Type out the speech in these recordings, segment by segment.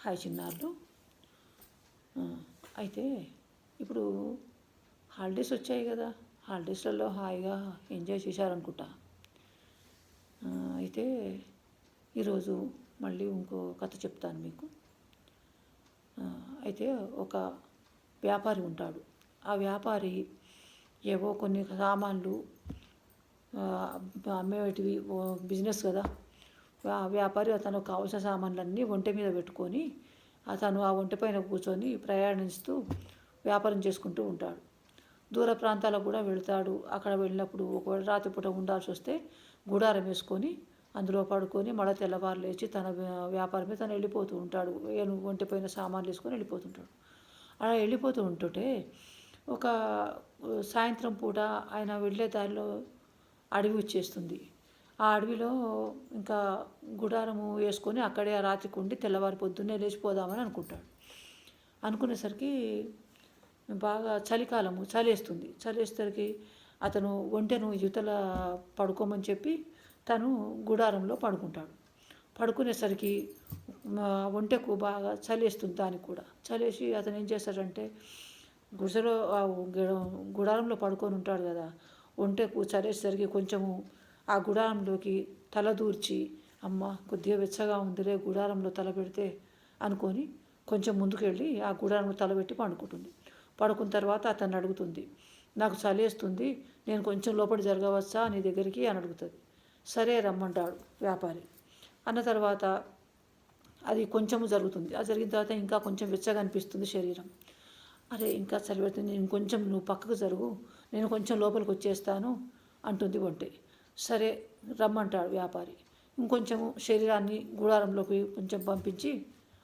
Hi చిన్నారులు. అయితే ఇప్పుడు హాలిడేస్ వచ్చాయి కదా, హాలిడేస్లలో హాయిగా ఎంజాయ్ చేశారనుకుంటా. అయితే ఈరోజు మళ్ళీ ఇంకో కథ చెప్తాను మీకు. అయితే ఒక వ్యాపారి ఉంటాడు. ఆ వ్యాపారి ఏవో కొన్ని సామాన్లు అమ్మేటివి బిజినెస్ కదా. వ్యాపారి అతను కావాల్సిన సామాన్లన్నీ ఒంటె మీద పెట్టుకొని అతను ఆ ఒంటె పైన కూర్చొని ప్రయాణిస్తూ వ్యాపారం చేసుకుంటూ ఉంటాడు. దూర ప్రాంతాలకు కూడా వెళ్తాడు. అక్కడ వెళ్ళినప్పుడు ఒకవేళ రాత్రిపూట ఉండాల్సి వస్తే గుడారం వేసుకొని అందులో పడుకొని మళ్ళీ తెల్లవారు లేచి తన వ్యాపారం మీద తను వెళ్ళిపోతూ ఉంటాడు. ఒంటె పైన సామాన్లు వేసుకొని వెళ్ళిపోతుంటాడు. అలా వెళ్ళిపోతూ ఉంటుంటే ఒక సాయంత్రం పూట ఆయన వెళ్ళే దారిలో అడవి వచ్చేస్తుంది. ఆ అడవిలో ఇంకా గుడారము వేసుకొని అక్కడే ఆ రాత్రికి ఉండి తెల్లవారి పొద్దున్నే లేచిపోదామని అనుకుంటాడు. అనుకునేసరికి బాగా చలికాలము, చలేస్తుంది. చలేసరికి అతను ఒంటెను యువతల పడుకోమని చెప్పి తను గుడారంలో పడుకుంటాడు. పడుకునేసరికి ఒంటెకు బాగా చలేస్తుంది. దానికి కూడా చలేసి అతను ఏం చేస్తాడంటే గుడిసెలో గుడారంలో పడుకొని ఉంటాడు కదా. ఒంటెకు చలేసరికి కొంచెము ఆ గుడారంలోకి తల దూర్చి, అమ్మ కొద్దిగా వెచ్చగా ఉందిలే గుడారంలో తల పెడితే అనుకొని కొంచెం ముందుకు వెళ్ళి ఆ గుడారంలో తలబెట్టి పండుకుంటుంది. పడుకున్న తర్వాత అతన్ని అడుగుతుంది, నాకు చలేస్తుంది, నేను కొంచెం లోపలి జరగవచ్చా నీ దగ్గరికి అని అడుగుతుంది. సరే రమ్మంటాడు వ్యాపారి. అన్న తర్వాత అది కొంచెము జరుగుతుంది. అది జరిగిన తర్వాత ఇంకా కొంచెం వెచ్చగా అనిపిస్తుంది శరీరం. అరే ఇంకా చలి పెడుతుంది, నేను కొంచెం నువ్వు పక్కకు జరుగు, నేను కొంచెం లోపలికి వచ్చేస్తాను అంటుంది ఒంటె. సరే రమ్మంటాడు వ్యాపారి. ఇంకొంచెము శరీరాన్ని గుడారంలోకి కొంచెం పంపించి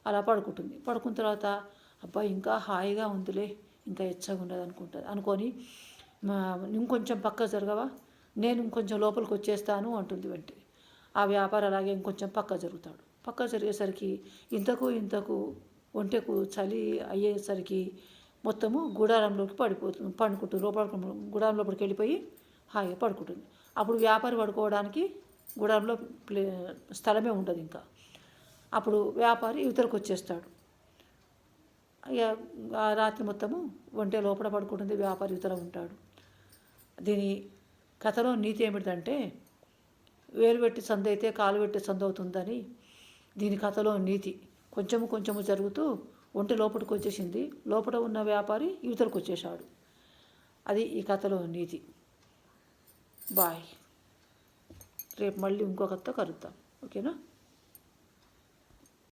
అలా పడుకుంటుంది. పడుకున్న తర్వాత అబ్బాయి ఇంకా హాయిగా ఉందిలే, ఇంకా ఎచ్చగా ఉండదు అనుకొని ఇంకొంచెం పక్క జరగవా, నేను ఇంకొంచెం లోపలికి వచ్చేస్తాను అంటుంది వెంటనే. ఆ వ్యాపారి అలాగే ఇంకొంచెం పక్క జరుగుతాడు. పక్క జరిగేసరికి ఇంతకు ఒంటెకు చలి అయ్యేసరికి మొత్తము గుడారంలోకి పండుకుంటుంది. గుడారం లోపలికి వెళ్ళిపోయి హాయిగా పడుకుంటుంది. అప్పుడు వ్యాపారి పడుకోవడానికి గుడారంలో స్థలమే ఉండదు ఇంకా. అప్పుడు వ్యాపారి యువతలకు వచ్చేస్తాడు. ఇక ఆ రాత్రి మొత్తము ఒంటె లోపల పడుకుంటుంది, వ్యాపారి యువతల ఉంటాడు. దీని కథలో నీతి ఏమిటంటే, వేలు పెట్టి సందు అయితే కాలు పెట్టి సందు అవుతుందని దీని కథలో నీతి. కొంచెము జరుగుతూ ఒంటె లోపలికి వచ్చేసింది, లోపల ఉన్న వ్యాపారి యువతలకు వచ్చేసాడు. అది ఈ కథలో నీతి. బాయ్. రేపు మళ్ళీ ఇంకో కథతో కలుద్దాం. ఓకేనా?